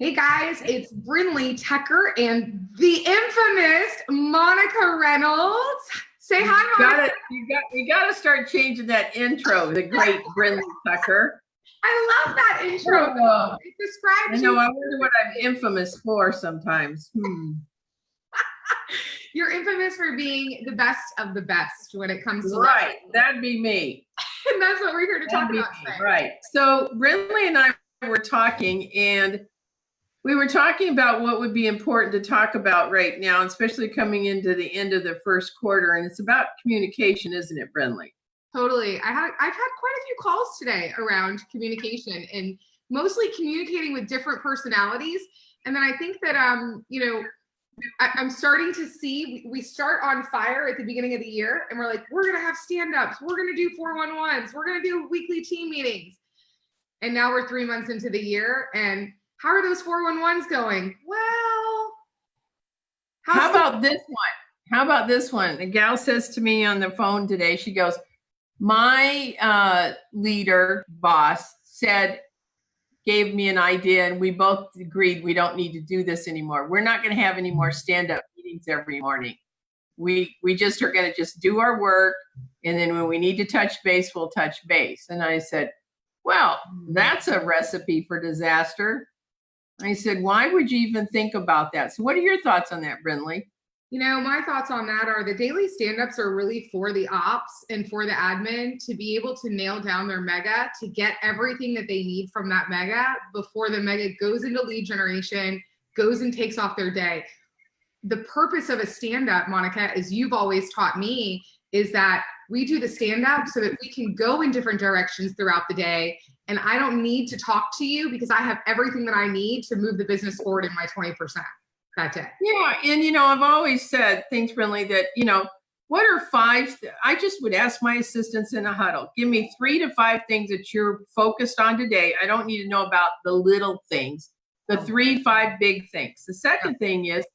Hey guys, it's Brindley Tucker and the infamous Monica Reynolds. Say hi, Monica. You gotta start changing that intro, the great Brindley Tucker. I love that intro. It describes you. I wonder what I'm infamous for sometimes. You're infamous for being the best of the best when it comes to right. That'd be me. And that's what we're here to talk about today. Right. So Brindley and I were talking, and we were talking about what would be important to talk about right now, especially coming into the end of the first quarter. And it's about communication, isn't it, Brindley? Totally. I've had quite a few calls today around communication and mostly communicating with different personalities. And then I think that, I'm starting to see, we start on fire at the beginning of the year and we're like, we're going to have stand-ups. We're going to do 411s. We're going to do weekly team meetings. And now we're 3 months into the year, and how are those 411s going? Well, how about this one? How about this one? A gal says to me on the phone today, she goes, my leader, boss, gave me an idea, and we both agreed we don't need to do this anymore. We're not going to have any more stand-up meetings every morning. We just are going to just do our work, and then when we need to touch base, we'll touch base. And I said, well, that's a recipe for disaster. I said, why would you even think about that? So what are your thoughts on that, Brindley? My thoughts on that are the daily stand-ups are really for the ops and for the admin to be able to nail down their mega, to get everything that they need from that mega before the mega goes into lead generation, goes and takes off their day. The purpose of a stand-up, Monica, as you've always taught me, is that we do the stand-up so that we can go in different directions throughout the day. And I don't need to talk to you because I have everything that I need to move the business forward in my 20%. That's it. Yeah. And, I've always said things, Brindley, that, what are five? I just would ask my assistants in a huddle, give me 3 to 5 things that you're focused on today. I don't need to know about the little things, the 3-5 big things. The second thing is,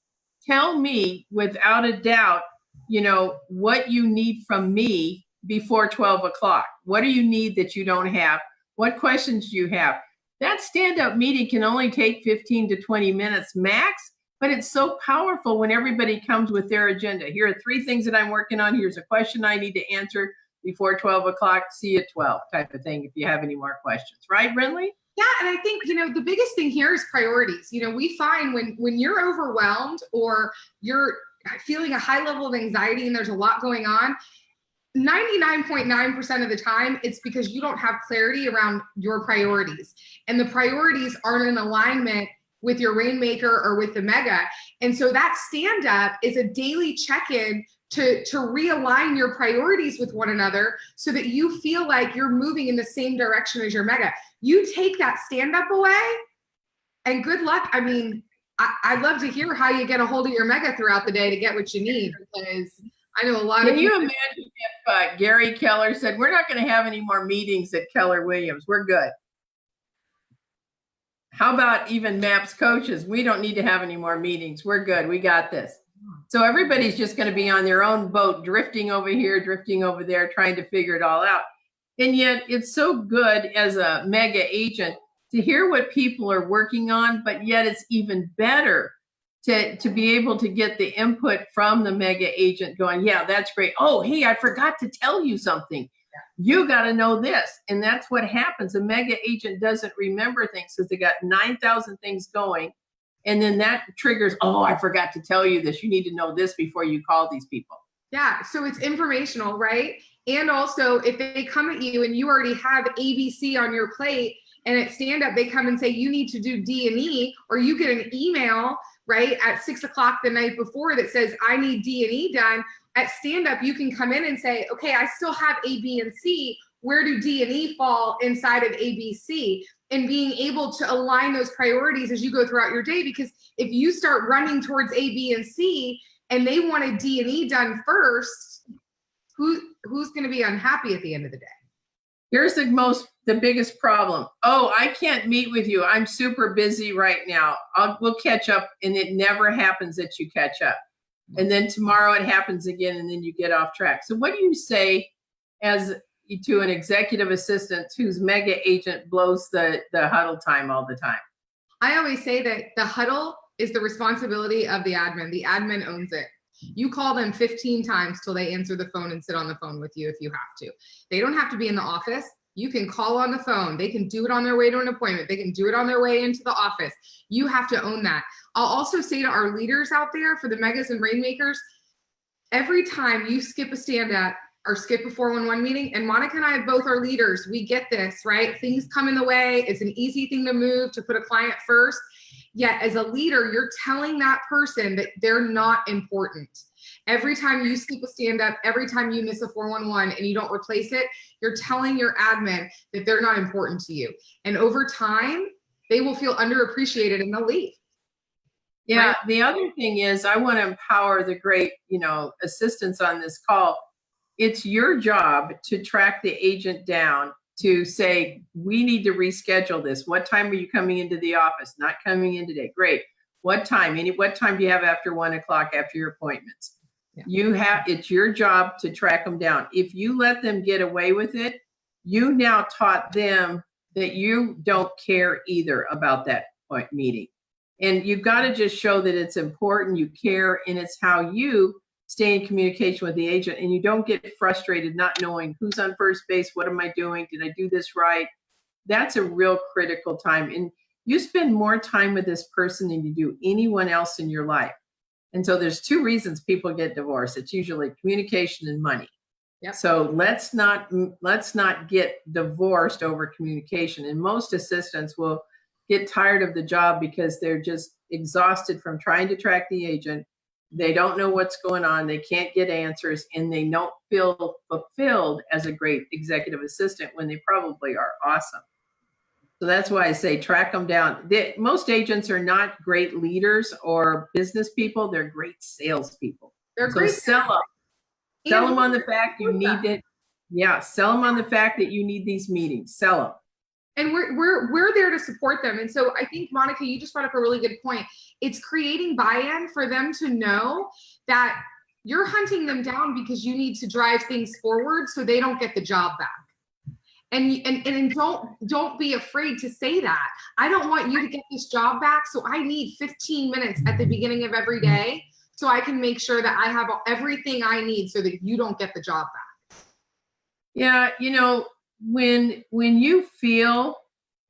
tell me without a doubt, what you need from me before 12 o'clock. What do you need that you don't have? What questions do you have? That stand-up meeting can only take 15 to 20 minutes max, but it's so powerful when everybody comes with their agenda. Here are 3 things that I'm working on. Here's a question I need to answer before 12 o'clock. See you at 12 type of thing if you have any more questions. Right, Brindley? Yeah, and I think, the biggest thing here is priorities. We find when you're overwhelmed or you're feeling a high level of anxiety and there's a lot going on, 99.9% of the time, it's because you don't have clarity around your priorities. And the priorities aren't in alignment with your rainmaker or with the mega. And so that stand-up is a daily check-in to realign your priorities with one another so that you feel like you're moving in the same direction as your mega. You take that stand-up away, and good luck. I mean, I'd love to hear how you get a hold of your mega throughout the day to get what you need, because I know a lot of people. Can you imagine if Gary Keller said, we're not going to have any more meetings at Keller Williams. We're good. How about even MAPS coaches? We don't need to have any more meetings. We're good. We got this. So everybody's just going to be on their own boat, drifting over here, drifting over there, trying to figure it all out. And yet it's so good as a mega agent to hear what people are working on, but yet it's even better to be able to get the input from the mega agent going, yeah, that's great. Oh, hey, I forgot to tell you something. You got to know this. And that's what happens. A mega agent doesn't remember things because they got 9,000 things going. And then that triggers, oh, I forgot to tell you this. You need to know this before you call these people. Yeah. So it's informational, right? And also if they come at you and you already have ABC on your plate, and at stand up, they come and say, you need to do D&E, or you get an email, right, at 6 o'clock the night before that says, I need D&E done. At stand up, you can come in and say, okay, I still have A, B, and C. Where do D&E fall inside of A, B, C? And being able to align those priorities as you go throughout your day, because if you start running towards A, B, and C, and they want a D&E done first, who's going to be unhappy at the end of the day? Here's the biggest problem. Oh, I can't meet with you. I'm super busy right now. We'll catch up. And it never happens that you catch up. And then tomorrow it happens again, and then you get off track. So what do you say as to an executive assistant whose mega agent blows the huddle time all the time? I always say that the huddle is the responsibility of the admin. The admin owns it. You call them 15 times till they answer the phone and sit on the phone with you if you have to. They don't have to be in the office. You can call on the phone. They can do it on their way to an appointment. They can do it on their way into the office. You have to own that. I'll also say to our leaders out there, for the megas and rainmakers, every time you skip a stand-up or skip a 411 meeting, and Monica and I both are leaders, we get this, right? Things come in the way. It's an easy thing to move, to put a client first. Yet as a leader, you're telling that person that they're not important. Every time you skip a stand-up, every time you miss a 411 and you don't replace it, you're telling your admin that they're not important to you. And over time, they will feel underappreciated and they'll leave. Yeah, the other thing is I want to empower the great, assistants on this call. It's your job to track the agent down to say, we need to reschedule this. What time are you coming into the office? Not coming in today. Great. What time? What time do you have after 1 o'clock after your appointments? Yeah. It's your job to track them down. If you let them get away with it, you now taught them that you don't care either about that meeting. And you've got to just show that it's important, you care, and it's how you stay in communication with the agent and you don't get frustrated not knowing who's on first base, what am I doing, did I do this right? That's a real critical time. And you spend more time with this person than you do anyone else in your life. And so there's two reasons people get divorced. It's usually communication and money. Yep. So let's not get divorced over communication. And most assistants will get tired of the job because they're just exhausted from trying to track the agent. They don't know what's going on. They can't get answers, and they don't feel fulfilled as a great executive assistant when they probably are awesome. So that's why I say track them down. Most agents are not great leaders or business people. They're great salespeople. They're so great. Sell them on the fact you need it. Yeah, sell them on the fact that you need these meetings. Sell them. And we're there to support them. And so I think, Monica, you just brought up a really good point. It's creating buy-in for them to know that you're hunting them down because you need to drive things forward so they don't get the job back. And don't be afraid to say that. I don't want you to get this job back, so I need 15 minutes at the beginning of every day so I can make sure that I have everything I need so that you don't get the job back. Yeah, when you feel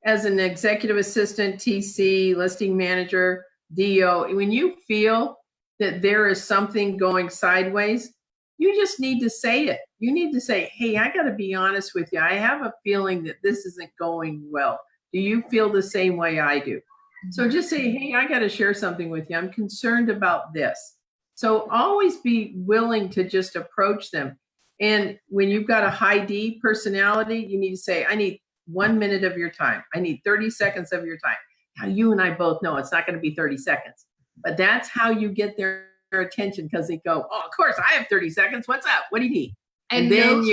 as an executive assistant, TC, listing manager, DO, when you feel that there is something going sideways, you just need to say it. You need to say, hey, I got to be honest with you. I have a feeling that this isn't going well. Do you feel the same way I do? So just say, hey, I got to share something with you. I'm concerned about this. So always be willing to just approach them. And when you've got a high D personality, you need to say, I need 1 minute of your time. I need 30 seconds of your time. Now, you and I both know it's not going to be 30 seconds, but that's how you get their attention, because they go, oh, of course, I have 30 seconds. What's up? What do you need? And then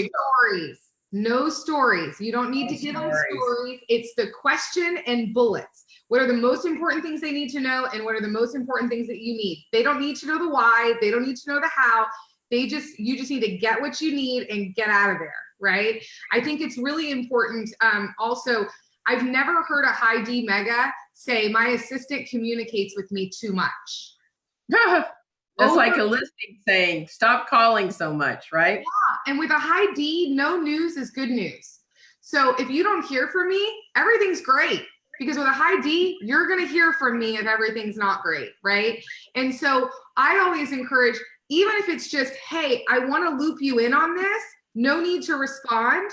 no stories. You don't need to give them stories. It's the question and bullets. What are the most important things they need to know? And what are the most important things that you need? They don't need to know the why. They don't need to know the how. You just need to get what you need and get out of there, right? I think it's really important. Also, I've never heard a high D mega say, my assistant communicates with me too much. That's like a listing saying, stop calling so much, right? Yeah, and with a high D, no news is good news. So if you don't hear from me, everything's great. Because with a high D, you're going to hear from me if everything's not great, right? And so I always encourage, even if it's just, hey, I want to loop you in on this, no need to respond,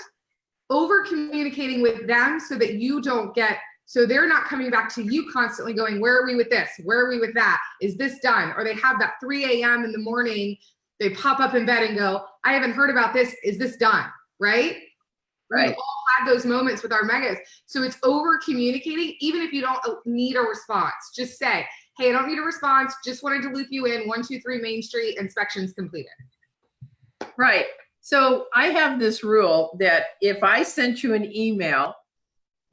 over communicating with them so that you don't get, so they're not coming back to you constantly going, where are we with this? Where are we with that? Is this done? Or they have that 3 a.m. in the morning, they pop up in bed and go, I haven't heard about this. Is this done? Right? Right. We've all had those moments with our megas. So it's over communicating, even if you don't need a response. Just say, hey, I don't need a response. Just wanted to loop you in. 123 Main Street, inspections completed. Right. So I have this rule that if I sent you an email,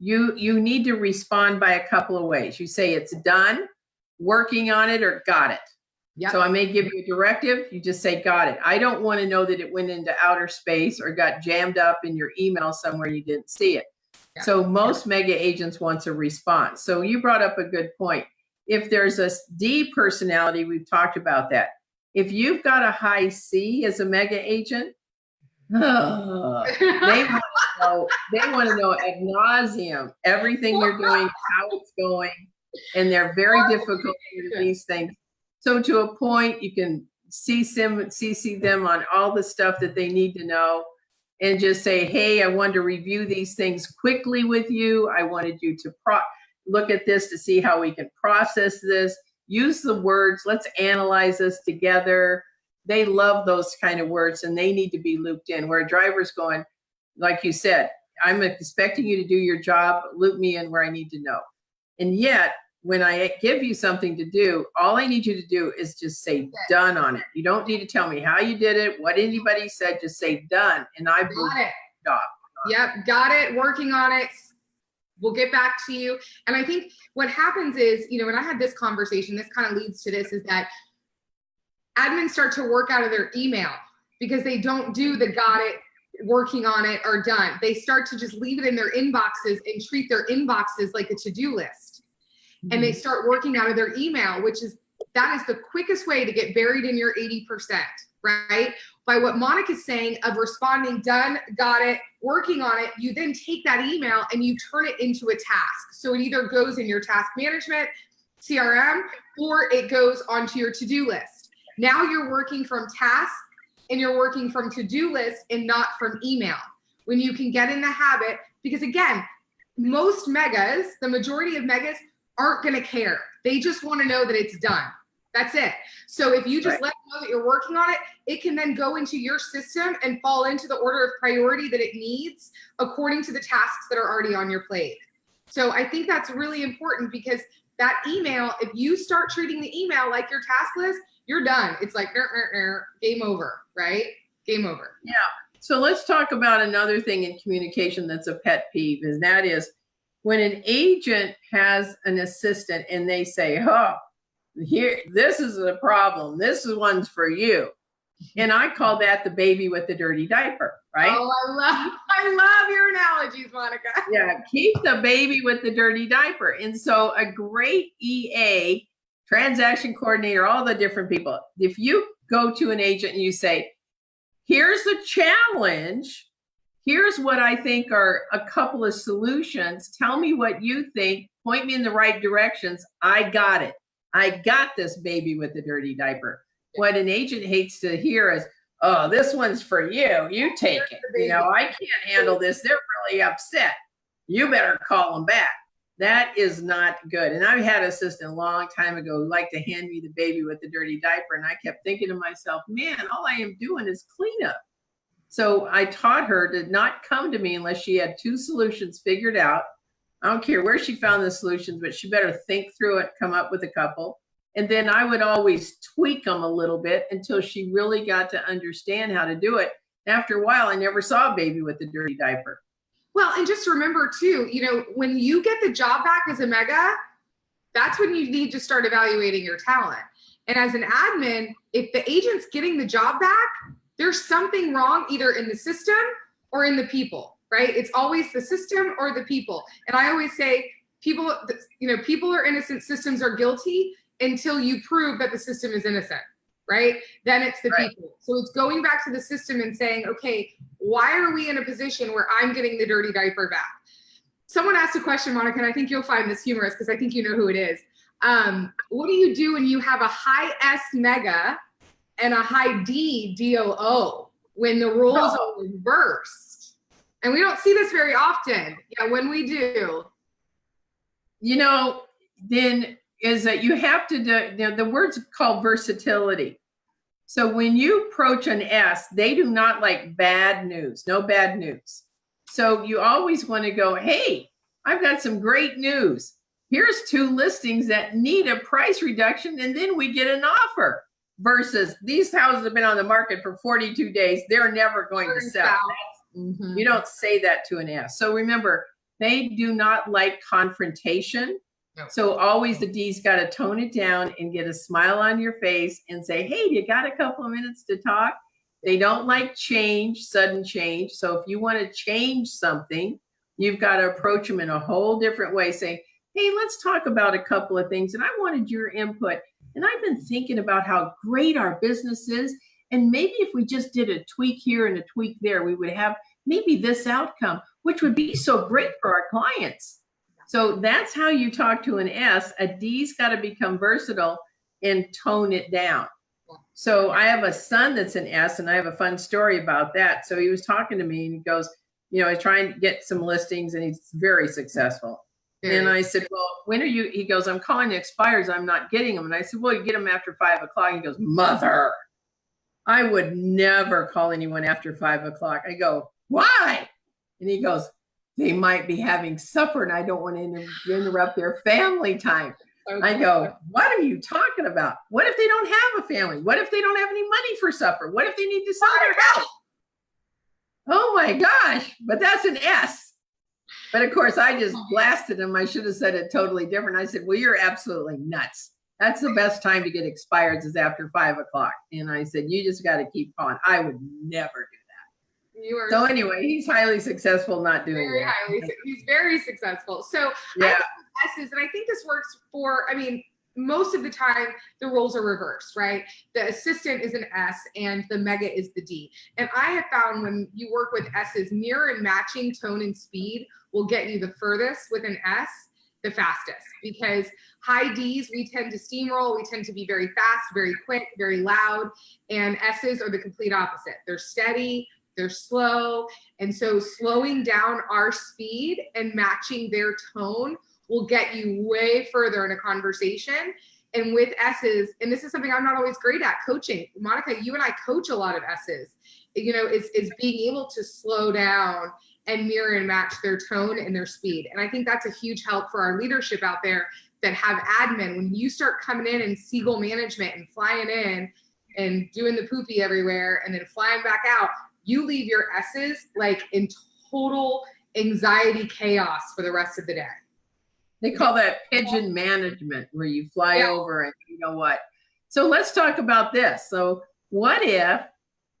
you need to respond by a couple of ways. You say it's done, working on it, or got it. Yep. So I may give you a directive. You just say, got it. I don't want to know that it went into outer space or got jammed up in your email somewhere you didn't see it. Yeah. So most mega agents wants a response. So you brought up a good point. If there's a D personality, we've talked about that. If you've got a high C as a mega agent, they want to know ad nauseum everything you're doing, how it's going, and they're very difficult with these things. So to a point, you can CC them on all the stuff that they need to know, and just say, hey, I wanted to review these things quickly with you. I wanted you to look at this to see how we can process this. Use the words. Let's analyze this together. They love those kind of words, and they need to be looped in. Where a driver's going, like you said, I'm expecting you to do your job, loop me in where I need to know. And yet, when I give you something to do, all I need you to do is just say done on it. You don't need to tell me how you did it, what anybody said, just say done. And I got it. Job. Yep, got it, working on it. We'll get back to you. And I think what happens is, when I had this conversation, this kind of leads to this, is that admins start to work out of their email because they don't do the got it, working on it, or done. They start to just leave it in their inboxes and treat their inboxes like a to-do list. And they start working out of their email, that is the quickest way to get buried in your 80%, right? By what Monica's saying of responding, done, got it, working on it, you then take that email and you turn it into a task. So it either goes in your task management, CRM, or it goes onto your to-do list. Now you're working from task and you're working from to-do list and not from email. When you can get in the habit, because again, most megas, the majority of megas aren't going to care. They just want to know that it's done. That's it. So if you just let them know that you're working on it, it can then go into your system and fall into the order of priority that it needs according to the tasks that are already on your plate. So I think that's really important, because that email, if you start treating the email like your task list, you're done. It's like, game over, right? Game over. Yeah. So let's talk about another thing in communication that's a pet peeve, and that is when an agent has an assistant and they say, oh, here, this is the problem. This is one's for you. And I call that the baby with the dirty diaper, right? Oh, I love your analogies, Monica. Yeah, keep the baby with the dirty diaper. And so a great EA, transaction coordinator, all the different people, if you go to an agent and you say, here's the challenge, here's what I think are a couple of solutions, tell me what you think, point me in the right directions, I got it. I got this baby with the dirty diaper. What an agent hates to hear is, oh, this one's for you. You take it. I can't handle this. They're really upset. You better call them back. That is not good. And I've had an assistant a long time ago who liked to hand me the baby with the dirty diaper. And I kept thinking to myself, man, all I am doing is cleanup. So I taught her to not come to me unless she had 2 solutions figured out. I don't care where she found the solutions, but she better think through it, come up with a couple. And then I would always tweak them a little bit until she really got to understand how to do it. After a while, I never saw a baby with a dirty diaper. Well, and just remember too, when you get the job back as a mega, that's when you need to start evaluating your talent. And as an admin, if the agent's getting the job back, there's something wrong either in the system or in the people, right? It's always the system or the people. And I always say people are innocent, systems are guilty until you prove that the system is innocent, right? Then it's the people. So it's going back to the system and saying, okay, why are we in a position where I'm getting the dirty diaper back? Someone asked a question, Monica, and I think you'll find this humorous because I think you know who it is. What do you do when you have a high S mega and a high D DOO when the roles are reversed? And we don't see this very often. Yeah, when we do. Then is that you have to do, the word's called versatility. So when you approach an S, they do not like bad news, no bad news. So you always want to go, hey, I've got some great news. Here's 2 listings that need a price reduction, and then we get an offer. Versus these houses have been on the market for 42 days. They're never going to sell. Mm-hmm. You don't say that to an S. So remember, they do not like confrontation. No. So always the D's got to tone it down and get a smile on your face and say, hey, you got a couple of minutes to talk? They don't like change, sudden change. So if you want to change something You've got to approach them in a whole different way, saying, hey, let's talk about a couple of things. And I wanted your input. And I've been thinking about how great our business is. And maybe if we just did a tweak here and a tweak there, we would have maybe this outcome, which would be so great for our clients. So that's how you talk to an S. A D's got to become versatile and tone it down. So I have a son that's an S, and I have a fun story about that. So he was talking to me and he goes, he's trying to get some listings and he's very successful. And I said, well, when are you? He goes, I'm calling the expires. I'm not getting them. And I said, well, you get them after 5 o'clock. He goes, mother, I would never call anyone after 5 o'clock. I go, why? And he goes, they might be having supper and I don't want to interrupt their family time. Okay. I go, what are you talking about? What if they don't have a family? What if they don't have any money for supper? What if they need to sell their house? Oh my gosh, but that's an S. But of course, I just blasted him. I should have said it totally different. I said, well, you're absolutely nuts. That's the best time to get expireds is after 5 o'clock. And I said, you just got to keep calling. I would never do that. You are so anyway, he's highly successful not doing that. He's very successful. So yeah. S's, and I think this works for, most of the time the roles are reversed, right? The assistant is an S and the mega is the D. And I have found when you work with S's, mirror and matching tone and speed will get you the furthest with an S, the fastest. Because high D's, we tend to steamroll, we tend to be very fast, very quick, very loud. And S's are the complete opposite. They're steady, they're slow. And so slowing down our speed and matching their tone will get you way further in a conversation. And with S's, and this is something I'm not always great at coaching. Monica, you and I coach a lot of S's, is being able to slow down and mirror and match their tone and their speed. And I think that's a huge help for our leadership out there that have admin. When you start coming in and seagull management and flying in and doing the poopy everywhere and then flying back out, you leave your S's like in total anxiety chaos for the rest of the day. They call that pigeon management, where you fly over and you know what. So let's talk about this. So what if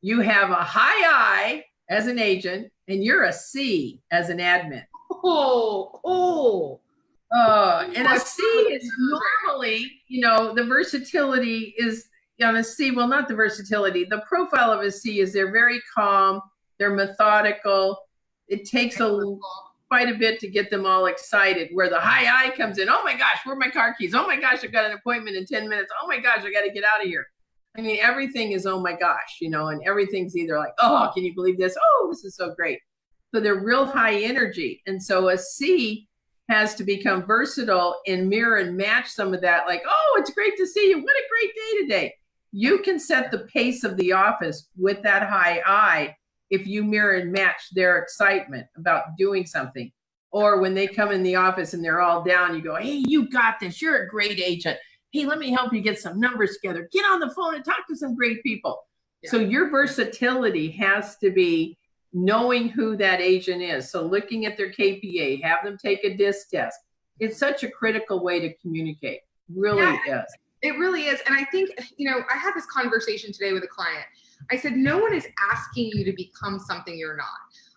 you have a high I as an agent and you're a C as an admin? And a C is normally, the versatility is on a C. Well, not the versatility. The profile of a C is they're very calm. They're methodical. It takes quite a bit to get them all excited, where the high I comes in. Oh my gosh, where are my car keys? Oh my gosh, I've got an appointment in 10 minutes. Oh my gosh, I got to get out of here. Everything is, oh my gosh, and everything's either like, oh, can you believe this? Oh, this is so great. So they're real high energy. And so a C has to become versatile and mirror and match some of that. Like, oh, it's great to see you. What a great day today. You can set the pace of the office with that high I if you mirror and match their excitement about doing something. Or when they come in the office and they're all down, you go, hey, you got this. You're a great agent. Hey, let me help you get some numbers together. Get on the phone and talk to some great people. Yeah. So your versatility has to be knowing who that agent is. So looking at their KPA, have them take a D.I.S.C test. It's such a critical way to communicate. Really is. It really is. And I think, I had this conversation today with a client. I said, no one is asking you to become something you're not.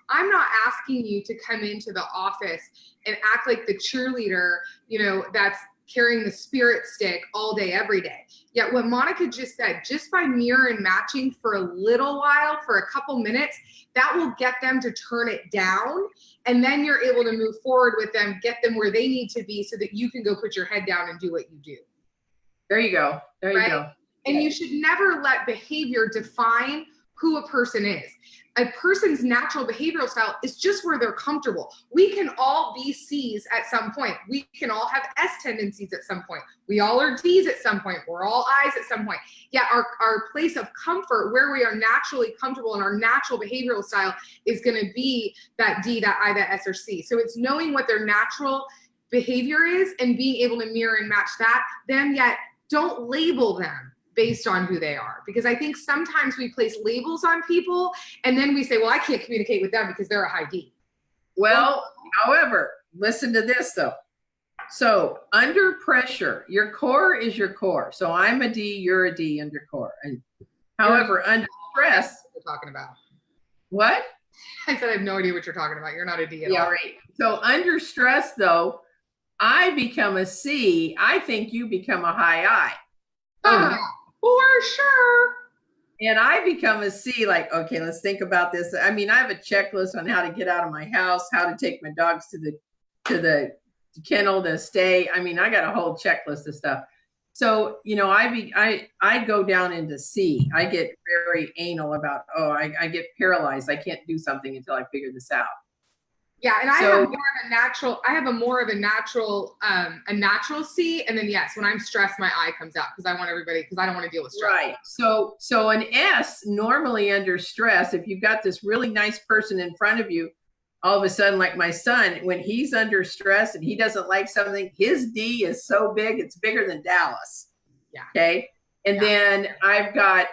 I'm not asking you to come into the office and act like the cheerleader, that's carrying the spirit stick all day, every day. Yet what Monica just said, just by mirror and matching for a little while, for a couple minutes, that will get them to turn it down. And then you're able to move forward with them, get them where they need to be so that you can go put your head down and do what you do. There you go. There you go. And you should never let behavior define who a person is. A person's natural behavioral style is just where they're comfortable. We can all be C's at some point. We can all have S tendencies at some point. We all are D's at some point. We're all I's at some point. Yet our place of comfort, where we are naturally comfortable and our natural behavioral style is going to be that D, that I, that S, or C. So it's knowing what their natural behavior is and being able to mirror and match them, yet don't label them based on who they are. Because I think sometimes we place labels on people and then we say, well, I can't communicate with them because they're a high D. Well, however, listen to this though. So under pressure, your core is your core. So I'm a D, you're a D under core. And however, under stress, we're talking about. What? I said I have no idea what you're talking about. You're not a D at Yeah, all. right. So under stress, though, I become a C. I think you become a high I. For sure. And I become a C, like, okay, let's think about this. I mean, I have a checklist on how to get out of my house, how to take my dogs to the kennel to stay. I mean, I got a whole checklist of stuff. So, you know, I go down into C. I get very anal about, I get paralyzed. I can't do something until I figure this out. Yeah, and I So- have more of a natural. I have a natural C, and then yes, when I'm stressed, my I comes out because I want everybody because I don't want to deal with stress. Right. So an S normally under stress, if you've got this really nice person in front of you, all of a sudden, like my son, when he's under stress and he doesn't like something, his D is so big, it's bigger than Dallas. Yeah. Okay. And then I've got,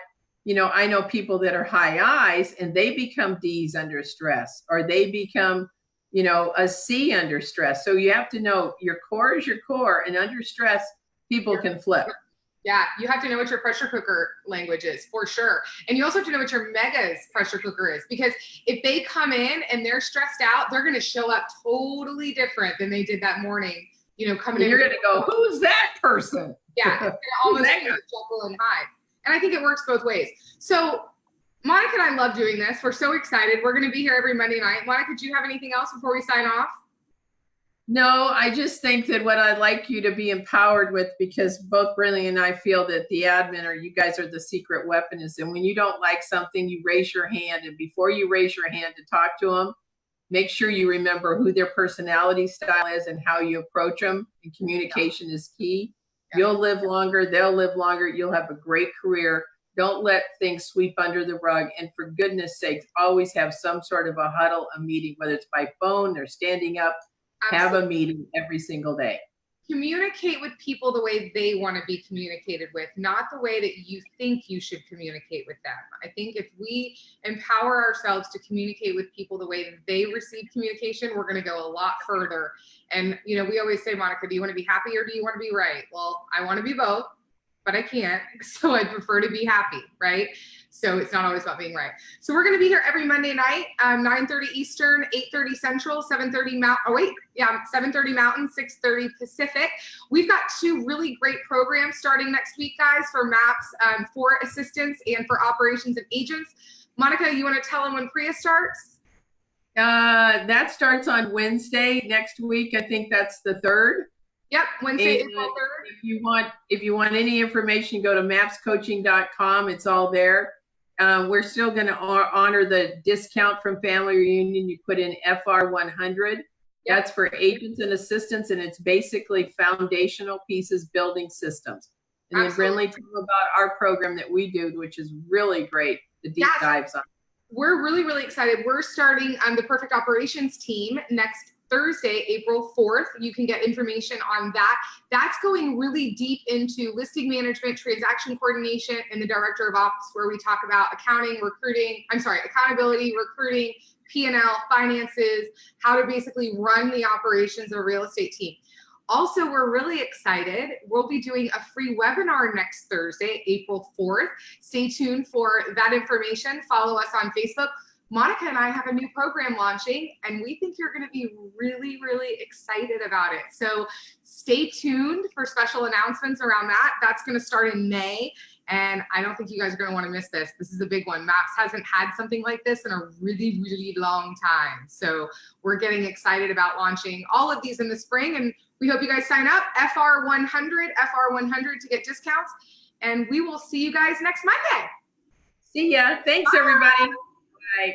you know, I know people that are high I's and they become D's under stress, or they become, you know, a C under stress. So you have to know your core is your core, and under stress, people can flip. Yeah, you have to know what your pressure cooker language is for sure. And you also have to know what your mega's pressure cooker is, because if they come in and they're stressed out, they're going to show up totally different than they did that morning. You know, coming in. You're going to go, who's that person? Yeah, it's going to almost be Jekyll and Hyde. And I think it works both ways. So Monica and I love doing this. We're so excited. We're going to be here every Monday night. Monica, do you have anything else before we sign off? No, I just think that what I'd like you to be empowered with, because both Brindley and I feel that the admin, or you guys, are the secret weapon, is that when you don't like something, you raise your hand. And before you raise your hand to talk to them, make sure you remember who their personality style is and how you approach them. And communication is key. You'll live longer. They'll live longer. You'll have a great career. Don't let things sweep under the rug. And for goodness sakes, always have some sort of a huddle, a meeting, whether it's by phone or standing up. Absolutely. Have a meeting every single day. Communicate with people the way they want to be communicated with, not the way that you think you should communicate with them. I think if we empower ourselves to communicate with people the way that they receive communication, we're going to go a lot further. And, you know, we always say, Monica, do you want to be happy or do you want to be right? Well, I want to be both, but I can't. So I prefer to be happy, right? So it's not always about being right. So we're going to be here every Monday night, 9:30 Eastern, 8:30 Central, 7:30 7:30 Mountain, 6:30 Pacific. We've got 2 really great programs starting next week, guys, for MAPS, for assistants and for operations and agents. Monica, you want to tell them when PRIA starts? That starts on Wednesday next week. I think that's the 3rd. Yep, Wednesday, April 3rd. If you want any information, go to mapscoaching.com. It's all there. We're still going to honor the discount from Family Reunion. You put in FR100. That's for agents and assistants, and it's basically foundational pieces building systems. And then Brindley, tell them about our program that we do, which is really great, the deep dives on. We're really, really excited. We're starting the Perfect Operations team next Thursday, April 4th. You can get information on that. That's going really deep into listing management, transaction coordination, and the director of ops, where we talk about accountability, recruiting, P&L, finances, how to basically run the operations of a real estate team. Also, we're really excited. We'll be doing a free webinar next Thursday, April 4th. Stay tuned for that information. Follow us on Facebook. Monica and I have a new program launching, and we think you're going to be really, really excited about it. So stay tuned for special announcements around that. That's going to start in May, and I don't think you guys are going to want to miss this. This is a big one. MAPS hasn't had something like this in a really, really long time. So we're getting excited about launching all of these in the spring, and we hope you guys sign up, FR100 to get discounts, and we will see you guys next Monday. See ya. Thanks, everybody. Bye.